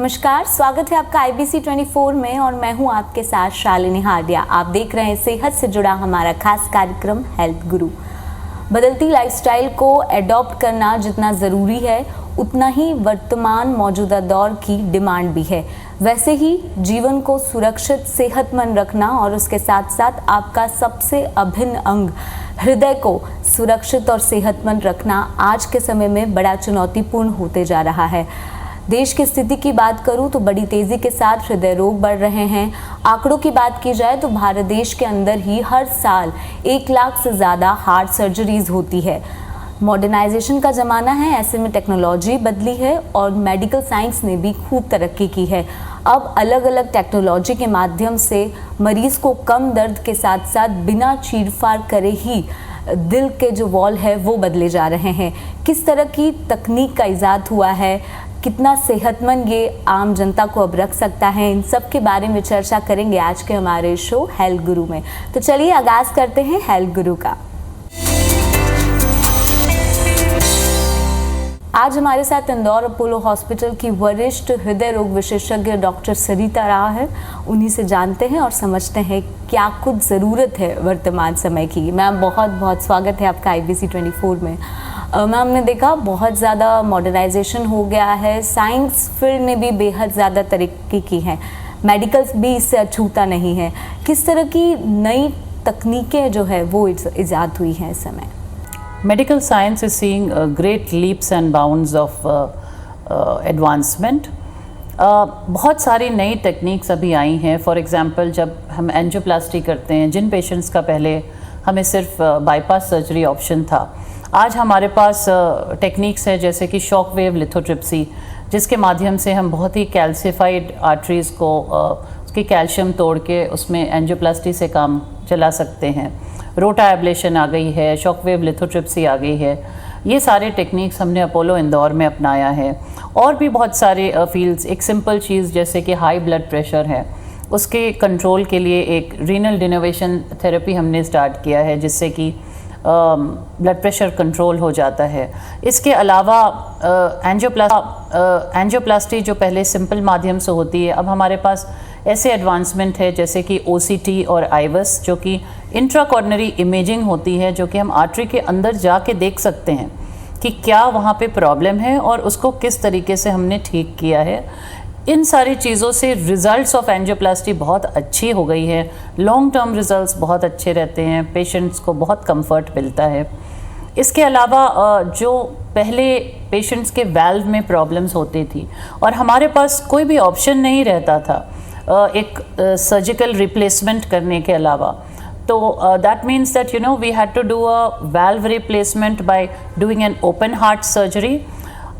नमस्कार, स्वागत है आपका IBC 24 में और मैं हूं आपके साथ शालिनी हार्डिया। आप देख रहे हैं सेहत से जुड़ा हमारा खास कार्यक्रम हेल्थ गुरु। बदलती लाइफस्टाइल को एडॉप्ट करना जितना ज़रूरी है उतना ही वर्तमान मौजूदा दौर की डिमांड भी है। वैसे ही जीवन को सुरक्षित सेहतमंद रखना और उसके साथ साथ आपका सबसे अभिन्न अंग हृदय को सुरक्षित और सेहतमंद रखना आज के समय में बड़ा चुनौतीपूर्ण होते जा रहा है। देश की स्थिति की बात करूं तो बड़ी तेज़ी के साथ हृदय रोग बढ़ रहे हैं। आंकड़ों की बात की जाए तो भारत देश के अंदर ही हर साल 1 लाख से ज़्यादा हार्ट सर्जरीज होती है। मॉडर्नाइजेशन का ज़माना है, ऐसे में टेक्नोलॉजी बदली है और मेडिकल साइंस ने भी खूब तरक्की की है। अब अलग अलग टेक्नोलॉजी के माध्यम से मरीज़ को कम दर्द के साथ साथ बिना चीरफाड़ करे ही दिल के जो वॉल है वो बदले जा रहे हैं। किस तरह की तकनीक का इजाद हुआ है, कितना सेहतमंद ये आम जनता को अब रख सकता है, इन सब के बारे में चर्चा करेंगे आज के हमारे शो हेल्थ गुरु में। तो चलिए आगाज करते हैं हेल्थ गुरु का। आज हमारे साथ इंदौर अपोलो हॉस्पिटल की वरिष्ठ हृदय रोग विशेषज्ञ डॉक्टर सरिता राव है। उन्हीं से जानते हैं और समझते हैं क्या कुछ ज़रूरत है वर्तमान समय की। मैम बहुत बहुत स्वागत है आपका IBC 24 में। मैम ने देखा बहुत ज़्यादा मॉडर्नाइजेशन हो गया है, साइंस फील्ड ने भी बेहद ज़्यादा तरक्की की है, मेडिकल भी इससे अछूता नहीं है। किस तरह की नई तकनीकें जो है वो इजाद हुई हैं इस समय? Medical science is seeing great leaps and bounds of advancement. बहुत सारी नई टेक्निक्स अभी आई हैं। फॉर एग्जांपल जब हम एंजियोप्लास्टी करते हैं, जिन पेशेंट्स का पहले हमें सिर्फ बाईपास सर्जरी ऑप्शन था, आज हमारे पास टेक्निक्स है जैसे कि शॉक वेव लिथोट्रिप्सी, जिसके माध्यम से हम बहुत ही कैल्सिफाइड आर्टरीज़ को उसकी कैल्शियम तोड़ के उसमें एंजियोप्लास्टी से काम चला सकते हैं। रोटा एब्लेशन आ गई है, शॉक वेव लिथोट्रिप्सी आ गई है। ये सारे टेक्निक्स हमने अपोलो इंदौर में अपनाया है। और भी बहुत सारे फील्ड्स, एक सिंपल चीज़ जैसे कि हाई ब्लड प्रेशर है, उसके कंट्रोल के लिए एक रीनल डिनोवेशन थेरेपी हमने स्टार्ट किया है, जिससे कि ब्लड प्रेशर कंट्रोल हो जाता है। इसके अलावा एंजियोप्लास्टी जो पहले सिंपल माध्यम से होती है, अब हमारे पास ऐसे एडवांसमेंट है जैसे कि OCT और IVUS, जो कि इंट्राकॉर्नरी इमेजिंग होती है, जो कि हम आर्टरी के अंदर जाके देख सकते हैं कि क्या वहाँ पे प्रॉब्लम है और उसको किस तरीके से हमने ठीक किया है। इन सारी चीज़ों से रिज़ल्ट्स ऑफ एंजियोप्लास्टी बहुत अच्छी हो गई है। लॉन्ग टर्म रिज़ल्ट्स बहुत अच्छे रहते हैं, पेशेंट्स को बहुत कंफर्ट मिलता है। इसके अलावा जो पहले पेशेंट्स के वाल्व में प्रॉब्लम्स होती थी और हमारे पास कोई भी ऑप्शन नहीं रहता था एक सर्जिकल रिप्लेसमेंट करने के अलावा, तो that means that we had to do a valve replacement by doing an open heart surgery.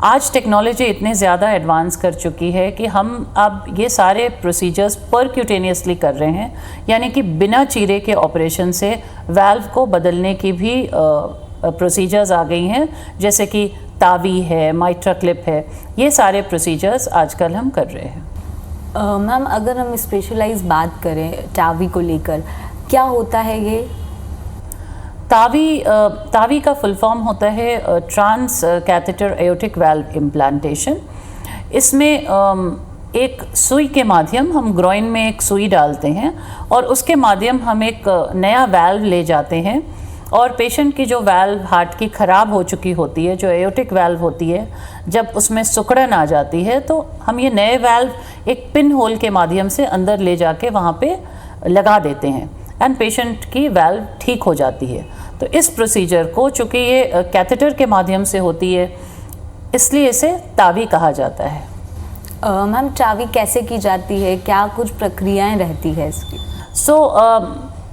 आज टेक्नोलॉजी इतने ज़्यादा एडवांस कर चुकी है कि हम अब ये सारे प्रोसीजर्स परक्यूटेनियसली कर रहे हैं, यानी कि बिना चीरे के ऑपरेशन से वाल्व को बदलने की भी प्रोसीजर्स आ गई हैं, जैसे कि तावी है, माइट्रा क्लिप है। ये सारे प्रोसीजर्स आजकल हम कर रहे हैं। मैम अगर हम स्पेशलाइज बात करें टावी को लेकर, क्या होता है ये? तावी का फुल फॉर्म होता है trans catheter aortic valve implantation. इसमें एक सुई के माध्यम, हम ग्रोइन में एक सुई डालते हैं और उसके माध्यम हम एक नया वाल्व ले जाते हैं और पेशेंट की जो वाल्व हार्ट की ख़राब हो चुकी होती है, जो एओर्टिक वाल्व होती है, जब उसमें सिकुड़न आ जाती है तो हम ये नए वाल्व एक पिन होल के माध्यम से अंदर ले जाके वहाँ पे लगा देते हैं एंड पेशेंट की वाल्व ठीक हो जाती है। तो इस प्रोसीजर को, चूँकि ये कैथेटर के माध्यम से होती है, इसलिए इसे तावी कहा जाता है। मैम टावी कैसे की जाती है, क्या कुछ प्रक्रियाएं रहती है इसकी?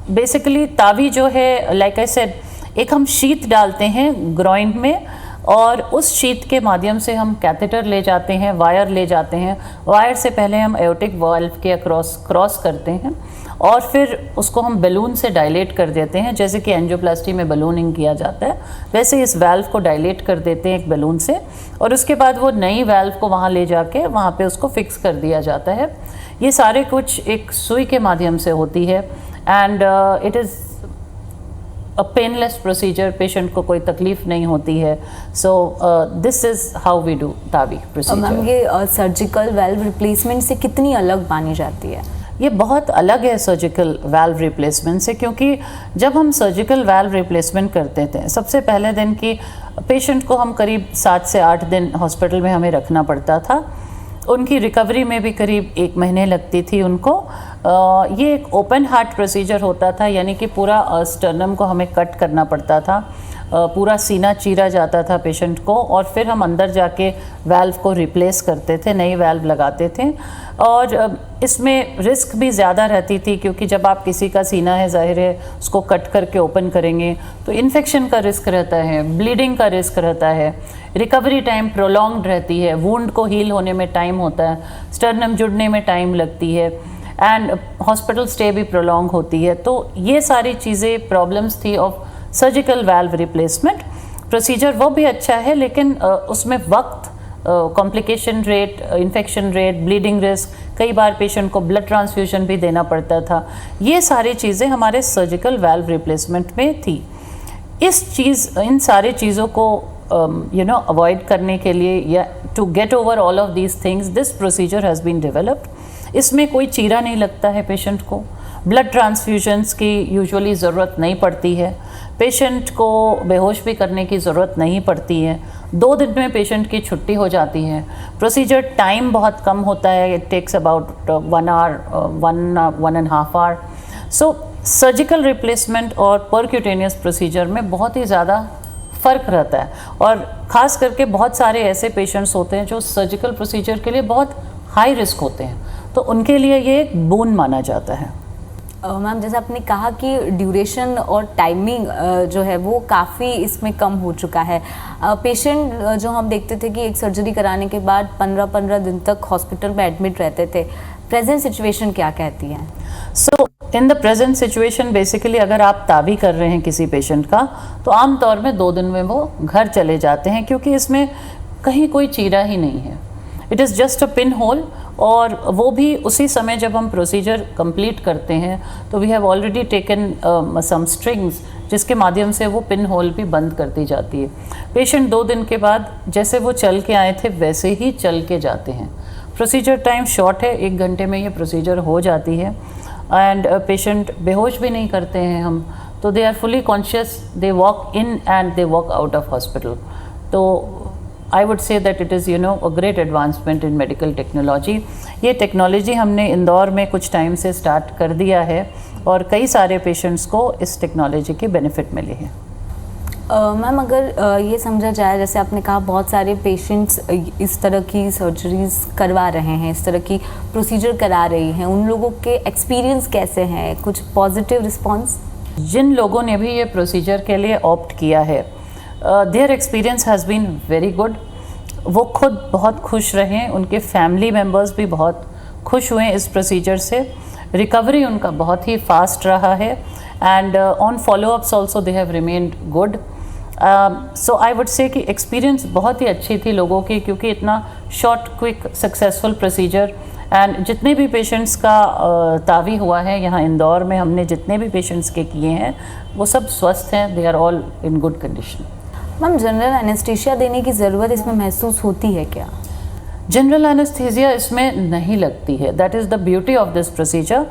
बेसिकली तावी जो है, लाइक आई सेड, एक हम शीट डालते हैं ग्रोइन में और उस शीट के माध्यम से हम कैथेटर ले जाते हैं, वायर ले जाते हैं। वायर से पहले हम एओर्टिक वाल्व के क्रॉस करते हैं और फिर उसको हम बैलून से डायलेट कर देते हैं, जैसे कि एंजियोप्लास्टी में बैलूनिंग किया जाता है, वैसे इस वाल्व को डायलेट कर देते हैं एक बैलून से और उसके बाद वो नई वाल्व को वहाँ ले जाके वहाँ पे उसको फिक्स कर दिया जाता है। ये सारे कुछ एक सुई के माध्यम से होती है and it is a painless procedure, patient को कोई तकलीफ नहीं होती है. So this is how we do TAVI procedure. Ma'am ये सर्जिकल वेल्व रिप्लेसमेंट से कितनी अलग मानी जाती है? ये बहुत अलग है सर्जिकल वाल्व रिप्लेसमेंट से, क्योंकि जब हम सर्जिकल वाल्व रिप्लेसमेंट करते थे सबसे पहले दिन की पेशेंट को हम करीब 7 से 8 दिन हॉस्पिटल में हमें रखना पड़ता था. उनकी रिकवरी में भी करीब 1 महीने लगती थी उनको. ये एक ओपन हार्ट प्रोसीजर होता था, यानी कि पूरा स्टर्नम को हमें कट करना पड़ता था, पूरा सीना चीरा जाता था पेशेंट को, और फिर हम अंदर जाके वाल्व को रिप्लेस करते थे, नई वाल्व लगाते थे. और इसमें रिस्क भी ज़्यादा रहती थी, क्योंकि जब आप किसी का सीना है, जाहिर है उसको कट करके ओपन करेंगे तो इन्फेक्शन का रिस्क रहता है, ब्लीडिंग का रिस्क रहता है, रिकवरी टाइम प्रोलॉन्ग्ड रहती है, वुंड को हील होने में टाइम होता है, स्टर्नम जुड़ने में टाइम लगती है, एंड हॉस्पिटल स्टे भी प्रोलॉन्ग होती है. तो ये सारी चीज़ें प्रॉब्लम्स थी of surgical valve replacement. Procedure वो भी अच्छा है, लेकिन उसमें वक्त, complication rate, infection rate, bleeding risk, कई बार पेशेंट को ब्लड ट्रांसफ्यूजन भी देना पड़ता था. ये सारी चीज़ें हमारे सर्जिकल वाल्व रिप्लेसमेंट में थी. इन सारी चीज़ों को अवॉइड करने के लिए, या to get over all of these things, this procedure has been developed. इसमें कोई चीरा नहीं लगता है पेशेंट को, ब्लड ट्रांसफ्यूजन्स की यूजुअली ज़रूरत नहीं पड़ती है, पेशेंट को बेहोश भी करने की ज़रूरत नहीं पड़ती है. 2 दिन में पेशेंट की छुट्टी हो जाती है. प्रोसीजर टाइम बहुत कम होता है, it takes about 1 hour, 1.5 hour. So surgical replacement और परक्यूटेनियस प्रोसीजर में बहुत ही ज़्यादा फ़र्क रहता है, और ख़ास करके बहुत सारे ऐसे पेशेंट्स होते हैं जो सर्जिकल प्रोसीजर के लिए बहुत हाई रिस्क होते हैं, तो उनके लिए ये एक बोन माना जाता है. मैम जैसे आपने कहा कि ड्यूरेशन और टाइमिंग जो है वो काफ़ी इसमें कम हो चुका है. पेशेंट जो हम देखते थे कि एक सर्जरी कराने के बाद 15-15 दिन तक हॉस्पिटल में एडमिट रहते थे. प्रेजेंट सिचुएशन क्या कहती है? So in the present situation basically अगर आप ताबी कर रहे हैं किसी पेशेंट का, तो आम तौर में 2 दिन में वो घर चले जाते हैं, क्योंकि इसमें कहीं कोई चीरा ही नहीं है. It is just a pin hole, और वो भी उसी समय जब हम प्रोसीजर कंप्लीट करते हैं तो we have already taken some strings, जिसके माध्यम से वो पिन होल भी बंद कर दी जाती है. पेशेंट 2 दिन के बाद जैसे वो चल के आए थे वैसे ही चल के जाते हैं. प्रोसीजर टाइम शॉर्ट है, 1 घंटे में ये प्रोसीजर हो जाती है, एंड पेशेंट बेहोश भी नहीं करते हैं हम, तो they are fully conscious, they walk in and they walk out of hospital. तो I would say that it is a great advancement in medical technology. ये टेक्नोलॉजी हमने इंदौर में कुछ टाइम से स्टार्ट कर दिया है, और कई सारे पेशेंट्स को इस टेक्नोलॉजी के बेनिफिट मिले हैं. मैम अगर ये समझा जाए, जैसे आपने कहा बहुत सारे पेशेंट्स इस तरह की सर्जरीज करवा रहे हैं, इस तरह की प्रोसीजर करा रही हैं, उन लोगों के एक्सपीरियंस कैसे हैं? कुछ पॉजिटिव रिस्पॉन्स? जिन लोगों ने भी ये प्रोसीजर के लिए ऑप्ट किया है, their experience has been very good. वो खुद बहुत खुश रहे, उनके फैमिली मेम्बर्स भी बहुत खुश हुए इस प्रोसीजर से. रिकवरी उनका बहुत ही फास्ट रहा है, and on follow-ups also they have remained good. So I would say कि एक्सपीरियंस बहुत ही अच्छी थी लोगों की, क्योंकि इतना short quick successful procedure. And जितने भी पेशेंट्स का तावी हुआ है यहाँ इंदौर में, हमने जितने भी पेशेंट्स के किए हैं वो सब स्वस्थ हैं, they are all in good condition. Ma'am general anaesthesia देने की ज़रूरत इसमें महसूस होती है क्या? जनरल एनेस्थीसिया इसमें नहीं लगती है. That is the beauty of this procedure.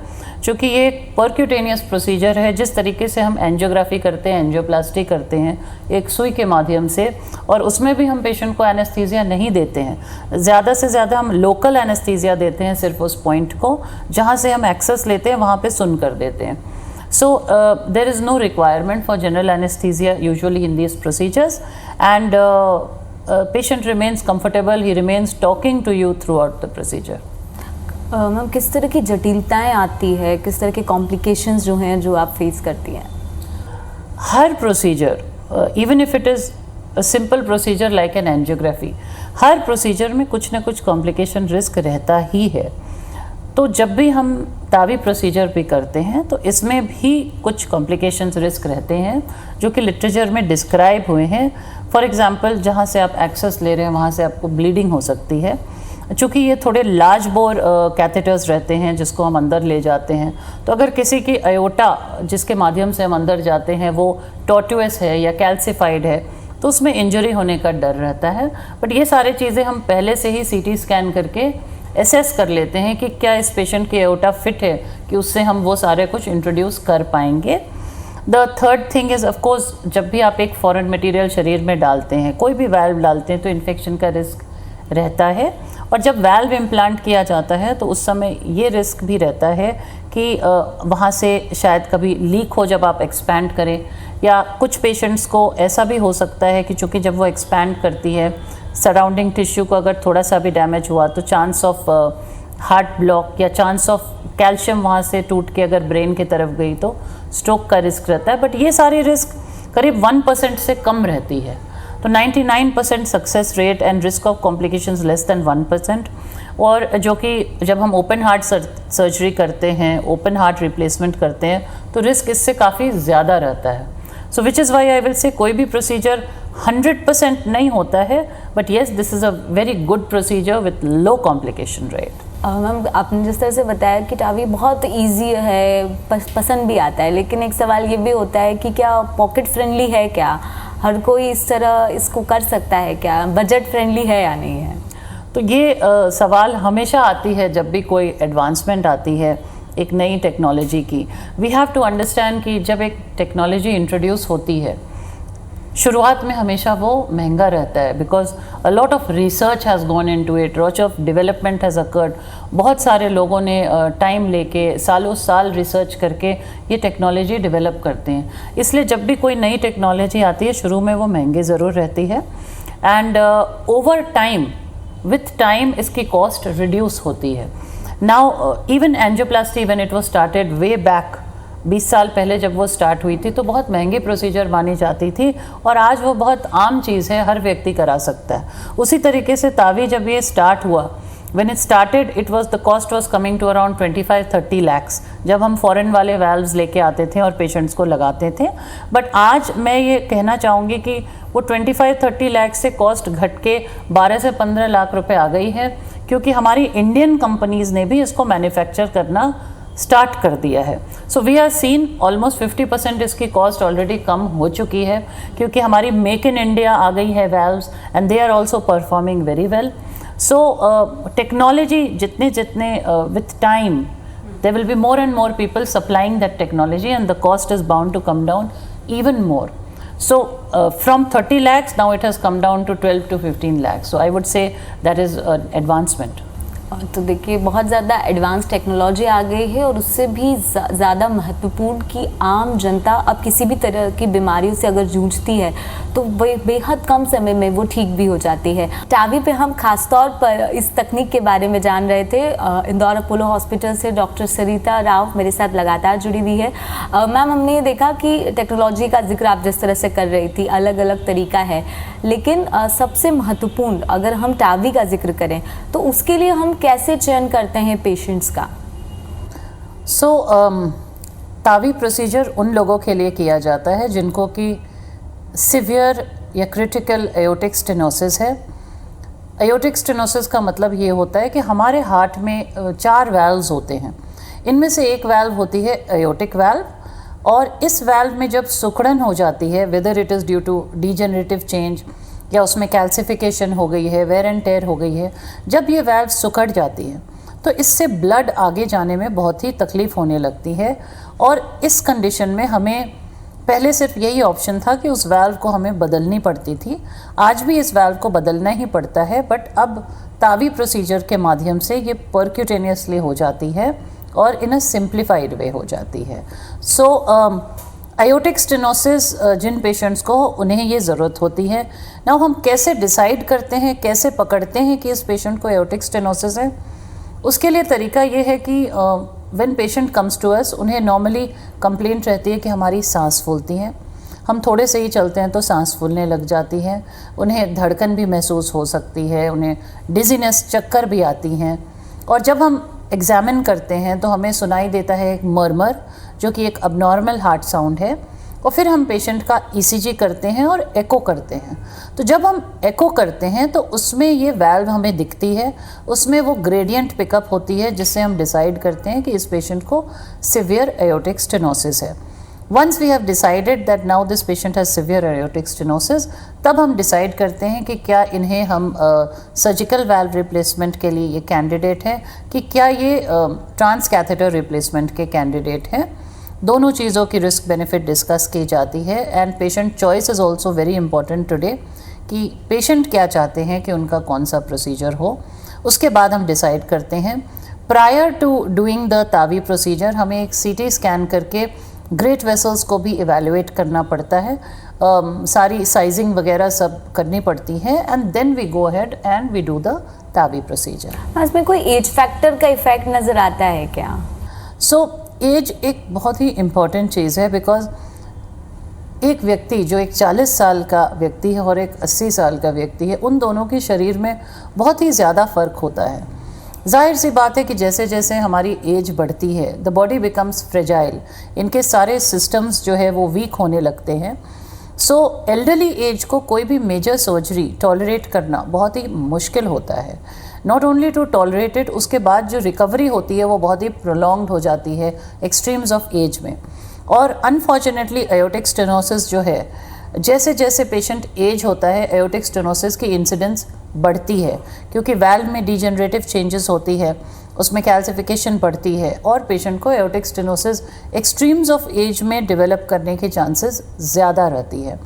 चूँकि ये एक परक्यूटेनियस प्रोसीजर है, जिस तरीके से हम एंजियोग्राफी करते हैं, एंजियोप्लास्टी करते हैं एक सुई के माध्यम से, और उसमें भी हम पेशेंट को एनेस्थीसिया नहीं देते हैं. ज़्यादा से ज़्यादा हम लोकल एनेस्थीसिया देते हैं, सिर्फ उस पॉइंट को जहाँ से हम एक्सेस लेते हैं वहाँ पे सुन कर देते हैं. So there is no requirement for general anesthesia usually in these procedures, and patient remains comfortable, he remains talking to you throughout the procedure. Ma'am किस तरह की जटिलताएं आती है, किस तरह के कॉम्प्लिकेशंस जो हैं जो आप फेस करती हैं? हर procedure, even if it is a simple procedure like an angiography, हर प्रोसीजर में कुछ ना कुछ कॉम्प्लिकेशन रिस्क रहता ही है. तो जब भी हम तावी प्रोसीजर भी करते हैं तो इसमें भी कुछ कॉम्प्लिकेशंस रिस्क रहते हैं, जो कि लिटरेचर में डिस्क्राइब हुए हैं. फॉर एग्जांपल, जहाँ से आप एक्सेस ले रहे हैं वहाँ से आपको ब्लीडिंग हो सकती है, चूँकि ये थोड़े लार्ज बोर कैथेटर्स रहते हैं जिसको हम अंदर ले जाते हैं, तो अगर किसी की अयोटा जिसके माध्यम से हम अंदर जाते हैं वो टॉर्टुअस है या कैल्सिफाइड है तो उसमें इंजरी होने का डर रहता है। बट ये सारी चीज़ें हम पहले से ही सीटी स्कैन करके एसेस कर लेते हैं कि क्या इस पेशेंट की अयोटा फिट है कि उससे हम वो सारे कुछ इंट्रोड्यूस कर पाएंगे। The third thing is of course, जब भी आप एक फॉरेन मटेरियल शरीर में डालते हैं, कोई भी वाल्व डालते हैं, तो इन्फेक्शन का रिस्क रहता है। और जब वाल्व इम्प्लांट किया जाता है तो उस समय ये रिस्क भी रहता है कि वहाँ से शायद कभी लीक हो जब आप एक्सपैंड करें, या कुछ पेशेंट्स को ऐसा भी हो सकता है कि चूँकि जब वो एक्सपैंड करती है सराउंडिंग टिश्यू को अगर थोड़ा सा भी डैमेज हुआ तो चांस ऑफ हार्ट ब्लॉक या चांस ऑफ कैल्शियम वहाँ से टूट के अगर ब्रेन की तरफ गई तो स्ट्रोक का रिस्क रहता है। बट ये सारी रिस्क करीब 1% से कम रहती है, तो 99% success rate and risk of complications less than 1%। और जो कि जब हम ओपन हार्ट सर्जरी करते हैं, ओपन हार्ट रिप्लेसमेंट करते हैं, तो रिस्क इससे काफ़ी ज़्यादा रहता है। So which is why I will say कोई भी प्रोसीजर 100% नहीं होता है, but yes this is a very good procedure with low complication rate. Ma'am, आपने जिस तरह से बताया कि टावी बहुत इजी है, पसंद भी आता है, लेकिन एक सवाल ये भी होता है कि क्या पॉकेट फ्रेंडली है, क्या हर कोई इस तरह इसको कर सकता है, क्या बजट फ्रेंडली है या नहीं है? तो ये सवाल हमेशा आती है जब भी कोई एडवांसमेंट आती है एक नई टेक्नोलॉजी की। वी हैव टू अंडरस्टैंड कि जब एक टेक्नोलॉजी इंट्रोड्यूस होती है शुरुआत में हमेशा वो महंगा रहता है, because a lot of research has gone into it, lot of development has occurred. बहुत सारे लोगों ने टाइम लेके सालों साल रिसर्च करके ये टेक्नोलॉजी डेवलप करते हैं। इसलिए जब भी कोई नई टेक्नोलॉजी आती है शुरू में वो महंगी ज़रूर रहती है, and over time with time इसकी कॉस्ट रिड्यूस होती है। Now even angioplasty when it was started way back 20 साल पहले जब वो स्टार्ट हुई थी तो बहुत महंगी प्रोसीजर मानी जाती थी, और आज वो बहुत आम चीज़ है, हर व्यक्ति करा सकता है। उसी तरीके से तावी जब ये स्टार्ट हुआ, when it started it was the cost was coming to around 25-30 lakhs जब हम फॉरेन वाले वाल्व्स लेके आते थे और पेशेंट्स को लगाते थे। बट आज मैं ये कहना चाहूँगी कि वो 25-30 lakhs से कॉस्ट घट के 12 से 15 लाख रुपए आ गई है, क्योंकि हमारी इंडियन कंपनीज़ ने भी इसको मैन्युफैक्चर करना स्टार्ट कर दिया है। So we are seen almost 50% इसकी कॉस्ट ऑलरेडी कम हो चुकी है, क्योंकि हमारी मेक इन इंडिया आ गई है valves, and they are also performing very well. So technology जितने with time there will be more and more people supplying that technology, and the cost is bound to come down even more. So from 30 lakhs now it has come down to 12 to 15 lakhs. So I would say that is an advancement. तो देखिए बहुत ज़्यादा advance technology आ गई है, और उससे भी ज़्यादा महत्वपूर्ण कि आम जनता अब किसी भी तरह की बीमारियों से अगर जूझती है तो बेहद कम समय में वो ठीक भी हो जाती है। टावी पे हम खासतौर पर इस तकनीक के बारे में जान रहे थे। इंदौर अपोलो हॉस्पिटल से डॉक्टर सरिता राव मेरे साथ लगातार जुड़ी हुई है। मैम, हमने ये देखा कि टेक्नोलॉजी का जिक्र आप जिस तरह से कर रही थी, अलग अलग तरीका है, लेकिन सबसे महत्वपूर्ण अगर हम टावी का जिक्र करें तो उसके लिए हम कैसे चयन करते हैं पेशेंट्स का? तावी प्रोसीजर उन लोगों के लिए किया जाता है जिनको कि सिवियर या क्रिटिकल एयोटिक स्टेनोसिस है। एयोटिक स्टेनोसिस का मतलब ये होता है कि हमारे हार्ट में 4 वाल्व्स होते हैं, इनमें से एक वाल्व होती है एयोटिक वाल्व, और इस वाल्व में जब सुखड़न हो जाती है, whether it is due to degenerative change या उसमें कैल्सिफिकेशन हो गई है, वेयर एंड टेयर हो गई है, जब ये वाल्व सुखड़ जाती है तो इससे ब्लड आगे जाने में बहुत ही तकलीफ़ होने लगती है। और इस कंडीशन में हमें पहले सिर्फ यही ऑप्शन था कि उस वाल्व को हमें बदलनी पड़ती थी। आज भी इस वाल्व को बदलना ही पड़ता है, बट अब तावी प्रोसीजर के माध्यम से ये परक्यूटेनियसली हो जाती है और इन अ सिंप्लीफाइड वे हो जाती है। एयोटिक स्टेनोसिस जिन पेशेंट्स को उन्हें ये ज़रूरत होती है। नाउ हम कैसे डिसाइड करते हैं, कैसे पकड़ते हैं कि इस पेशेंट को एयोटिक स्टेनोसिस है? उसके लिए तरीका ये है कि when patient comes to us, उन्हें नॉर्मली कंप्लेंट रहती है कि हमारी सांस फूलती है, हम थोड़े से ही चलते हैं तो सांस फूलने लग जाती है, उन्हें धड़कन भी महसूस हो सकती है, उन्हें डिजीनेस, चक्कर भी आती हैं, और जब हम एग्जामिन करते हैं तो हमें सुनाई देता है एक मर्मर, जो कि एक अबनॉर्मल हार्ट साउंड है। और फिर हम पेशेंट का ECG करते हैं और एको करते हैं। तो जब हम एको करते हैं तो उसमें ये वैल्व हमें दिखती है, उसमें वो ग्रेडियंट पिकअप होती है जिससे हम डिसाइड करते हैं कि इस पेशेंट को सिवियर एओर्टिक स्टेनोसिस है। Once we have decided that now this patient has severe aortic stenosis, तब हम डिसाइड करते हैं कि क्या इन्हें हम सर्जिकल वाल्व रिप्लेसमेंट के लिए ये कैंडिडेट है कि क्या ये ट्रांस कैथेटर रिप्लेसमेंट के कैंडिडेट हैं। दोनों चीज़ों की रिस्क बेनिफिट डिस्कस की जाती है and patient choice is also very important today कि पेशेंट क्या चाहते हैं कि उनका कौन सा प्रोसीजर हो। उसके बाद हम डिसाइड करते हैं। Prior to doing the TAVI procedure हमें एक CT स्कैन करके ग्रेट वेसल्स को भी इवेल्युएट करना पड़ता है, सारी साइजिंग वगैरह सब करनी पड़ती है and then we go ahead and we do the TAVI procedure. इसमें कोई एज फैक्टर का इफेक्ट नज़र आता है क्या? सो एज एक बहुत ही इम्पॉर्टेंट चीज़ है बिकॉज एक व्यक्ति जो एक 40 साल का व्यक्ति है और एक 80 साल का व्यक्ति है, उन दोनों के शरीर में बहुत ही ज़्यादा फ़र्क होता है। जाहिर सी बात है कि जैसे जैसे हमारी एज बढ़ती है द बॉडी बिकम्स फ्रेजाइल, इनके सारे सिस्टम्स जो है वो वीक होने लगते हैं। सो एल्डरली एज को कोई भी मेजर सर्जरी टॉलरेट करना बहुत ही मुश्किल होता है। Not only to tolerate it, उसके बाद जो रिकवरी होती है वो बहुत ही प्रोलॉन्ग्ड हो जाती है एक्सट्रीम्स ऑफ एज में। और अनफॉर्चुनेटली एओर्टिक स्टेनोसिस जो है, जैसे जैसे पेशेंट एज होता है एओर्टिक स्टेनोसिस की इंसिडेंस बढ़ती है क्योंकि वैल्व में डिजेनरेटिव चेंजेस होती है, उसमें कैल्सिफिकेशन बढ़ती है और पेशेंट को aortic stenosis extremes of age में डेवलप करने के चांसेस ज़्यादा रहती है।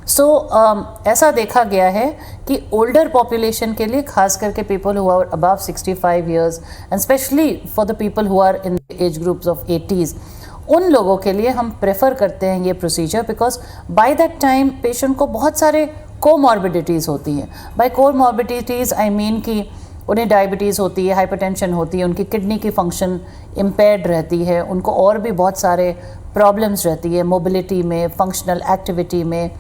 सो ऐसा देखा गया है कि ओल्डर पॉपुलेशन के लिए, खास करके people who are above 65 years and specially for the people who are in age groups of 80s, उन लोगों के लिए हम प्रेफर करते हैं ये procedure because by that time patient को बहुत सारे कोमॉर्बिडिटीज़ होती हैं। बाय कोमॉर्बिडिटीज़ आई मीन कि उन्हें डायबिटीज़ होती है, हाइपरटेंशन होती है, उनकी किडनी की फंक्शन इम्पेयर्ड रहती है, उनको और भी बहुत सारे प्रॉब्लम्स रहती है मोबिलिटी में, फंक्शनल एक्टिविटी में।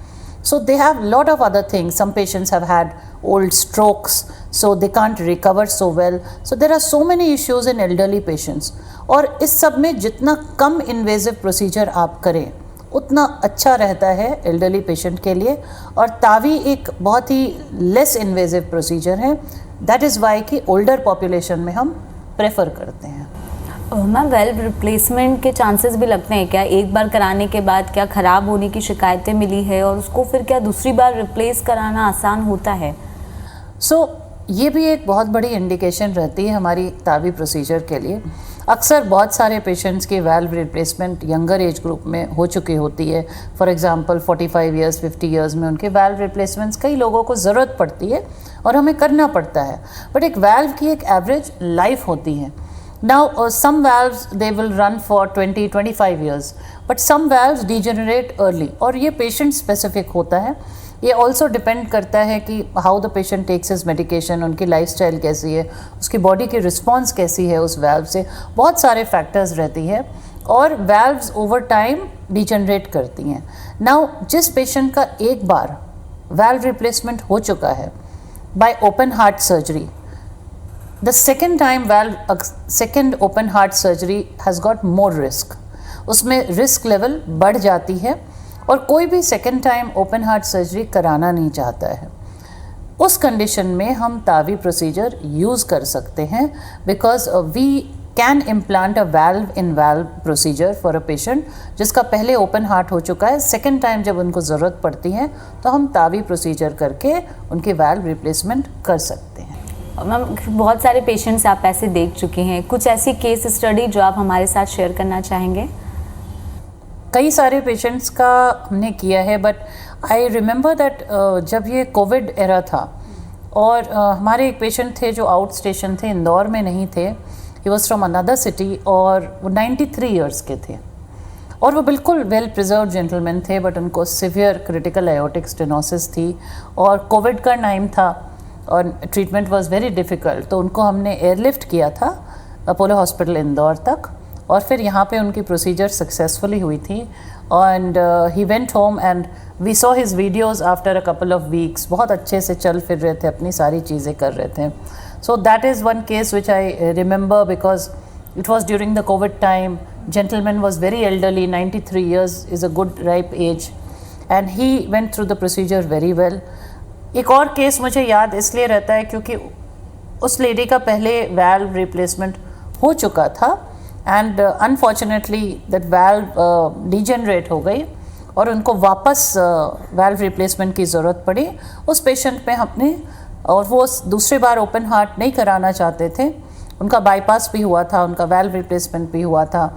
So they have lot of other things. Some patients have had old strokes, so they can't recover so well. So there are so many issues in elderly patients. और इस सब में जितना कम invasive procedure आप करें उतना अच्छा रहता है एल्डरली पेशेंट के लिए। और तावी एक बहुत ही लेस इन्वेजिव प्रोसीजर है, दैट इज़ वाई कि ओल्डर पॉपुलेशन में हम प्रेफर करते हैं। मैम, वेल्व रिप्लेसमेंट के चांसेस भी लगते हैं क्या? एक बार कराने के बाद क्या ख़राब होने की शिकायतें मिली है और उसको फिर क्या दूसरी बार रिप्लेस कराना आसान होता है? ये भी एक बहुत बड़ी इंडिकेशन रहती है हमारी तावी प्रोसीजर के लिए। अक्सर बहुत सारे पेशेंट्स की valve replacement younger age group में हो चुकी होती है। फॉर एग्जांपल 45 ईयर्स 50 ईयर्स में उनके वेल्व रिप्लेसमेंट्स कई लोगों को ज़रूरत पड़ती है और हमें करना पड़ता है। बट एक वेल्व की एक एवरेज लाइफ होती है। Now some valves they will run for 20-25 years, but some valves degenerate early और ये patient specific होता है। ये also depend करता है कि how the patient takes his medication, उनकी lifestyle कैसी है, उसकी body की response कैसी है उस valve से, बहुत सारे factors रहती है और valves over time degenerate करती हैं। Now जिस patient का एक बार valve replacement हो चुका है by open heart surgery, the second open heart surgery has got more risk. उसमें रिस्क लेवल बढ़ जाती है और कोई भी second time open heart surgery कराना नहीं चाहता है। उस कंडीशन में हम तावी प्रोसीजर यूज़ कर सकते हैं because we can implant a valve in valve procedure for a patient जिसका पहले ओपन हार्ट हो चुका है। सेकेंड टाइम जब उनको ज़रूरत पड़ती है तो हम तावी प्रोसीजर करके उनकी वाल्व रिप्लेसमेंट कर सकते हैं। मैम, बहुत सारे पेशेंट्स आप ऐसे देख चुके हैं, कुछ ऐसी केस स्टडी जो आप हमारे साथ शेयर करना चाहेंगे? कई सारे पेशेंट्स का हमने किया है बट आई रिमेंबर दैट जब ये कोविड एरा था और हमारे एक पेशेंट थे जो आउट स्टेशन थे, इंदौर में नहीं थे, he was from another city और वो 93 ईयर्स के थे और वो बिल्कुल वेल प्रिजर्व जेंटलमैन थे बट उनको सिवियर क्रिटिकल एओर्टिक स्टेनोसिस थी और कोविड का टाइम था और ट्रीटमेंट वाज वेरी डिफ़िकल्ट। तो उनको हमने एयरलिफ्ट किया था अपोलो हॉस्पिटल इंदौर तक और फिर यहाँ पे उनकी प्रोसीजर सक्सेसफुली हुई थी and he went home and we saw his videos after a couple of weeks. बहुत अच्छे से चल फिर रहे थे, अपनी सारी चीज़ें कर रहे थे। So that is one case which I remember because it was during the Covid time. gentleman was very elderly, 93 years is a good ripe age, and he went through the procedure very well. एक और case मुझे याद इसलिए रहता है क्योंकि उस lady का पहले वाल्व रिप्लेसमेंट हो चुका था, and unfortunately that valve degenerate हो गई और उनको वापस वाल्व रिप्लेसमेंट की ज़रूरत पड़ी उस पेशेंट पे हमने, और वो दूसरी बार ओपन हार्ट नहीं कराना चाहते थे, उनका बाईपास भी हुआ था, उनका वाल्व रिप्लेसमेंट भी हुआ था,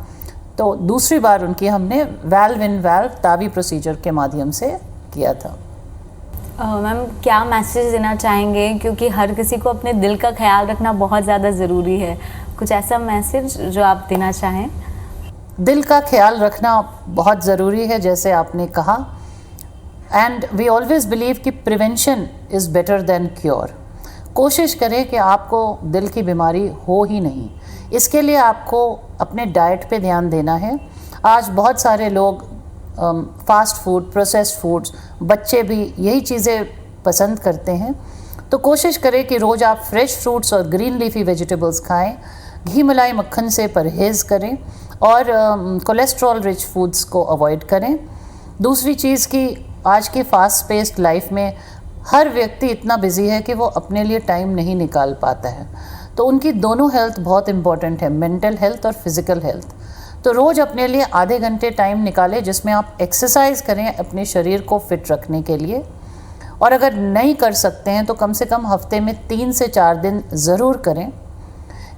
तो दूसरी बार उनकी हमने valve in valve Tawi procedure के माध्यम से किया था। मैम क्या मैसेज देना चाहेंगे, क्योंकि हर किसी को अपने दिल का ख्याल रखना बहुत ज़्यादा ज़रूरी है, कुछ ऐसा मैसेज जो आप देना चाहें? दिल का ख्याल रखना बहुत ज़रूरी है जैसे आपने कहा, एंड वी ऑलवेज बिलीव कि prevention is better than cure. कोशिश करें कि आपको दिल की बीमारी हो ही नहीं, इसके लिए आपको अपने डाइट पे ध्यान देना है। आज बहुत सारे लोग फास्ट फूड, प्रोसेस्ड फूड्स, बच्चे भी यही चीज़ें पसंद करते हैं, तो कोशिश करें कि रोज़ आप फ्रेश फ्रूट्स और ग्रीन लीफी वेजिटेबल्स खाएं, घी मलाई मक्खन से परहेज़ करें और कोलेस्ट्रॉल रिच फूड्स को अवॉइड करें। दूसरी चीज़ कि आज की फास्ट पेस्ड लाइफ में हर व्यक्ति इतना बिजी है कि वो अपने लिए टाइम नहीं निकाल पाता है, तो उनकी दोनों हेल्थ बहुत इम्पॉर्टेंट है, मेंटल हेल्थ और फिज़िकल हेल्थ। तो रोज़ अपने लिए आधे घंटे टाइम निकालें जिसमें आप एक्सरसाइज करें अपने शरीर को फिट रखने के लिए, और अगर नहीं कर सकते हैं तो कम से कम हफ्ते में 3 से 4 दिन ज़रूर करें।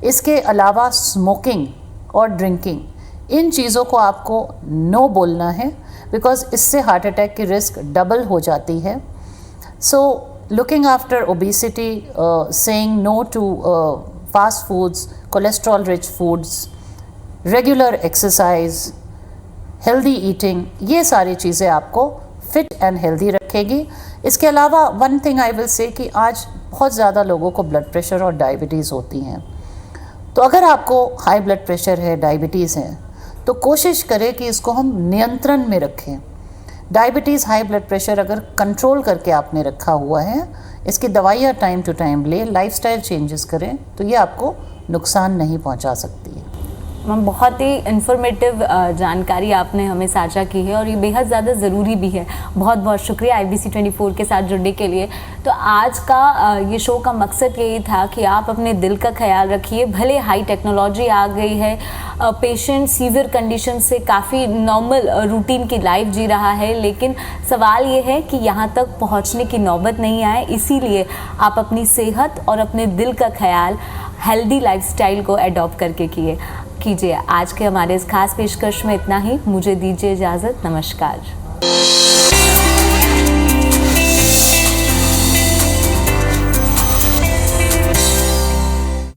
इसके अलावा स्मोकिंग और ड्रिंकिंग, इन चीज़ों को आपको नो बोलना है, बिकॉज़ इससे हार्ट अटैक की रिस्क डबल हो जाती है। So looking after obesity, saying no to fast foods, cholesterol rich foods, regular exercise, healthy eating, ये सारी चीज़ें आपको फिट एंड हेल्दी रखेगी। इसके अलावा वन थिंग आई विल से कि आज बहुत ज़्यादा लोगों को ब्लड प्रेशर और डायबिटीज़ होती हैं, तो अगर आपको हाई ब्लड प्रेशर है, डायबिटीज़ है, तो कोशिश करें कि इसको हम नियंत्रण में रखें। डायबिटीज़, हाई ब्लड प्रेशर अगर कंट्रोल करके आपने रखा हुआ है, इसकी दवाइयाँ टाइम टू टाइम लें, लाइफस्टाइल चेंजेस करें, तो ये आपको नुकसान नहीं पहुंचा सकती है। मैम बहुत ही इन्फॉर्मेटिव जानकारी आपने हमें साझा की है और ये बेहद ज़्यादा ज़रूरी भी है। बहुत बहुत शुक्रिया IBC 24 के साथ जुड़ने के लिए। तो आज का ये शो का मकसद यही था कि आप अपने दिल का ख्याल रखिए। भले हाई टेक्नोलॉजी आ गई है, पेशेंट सीवियर कंडीशन से काफ़ी नॉर्मल रूटीन की लाइफ जी रहा है, लेकिन सवाल ये है कि यहाँ तक पहुँचने की नौबत नहीं आए। इसीलिए आप अपनी सेहत और अपने दिल का ख्याल हेल्दी लाइफस्टाइल को अडॉप्ट करके कीजिए। आज के हमारे इस खास पेशकश में इतना ही। मुझे दीजिए इजाज़त। नमस्कार।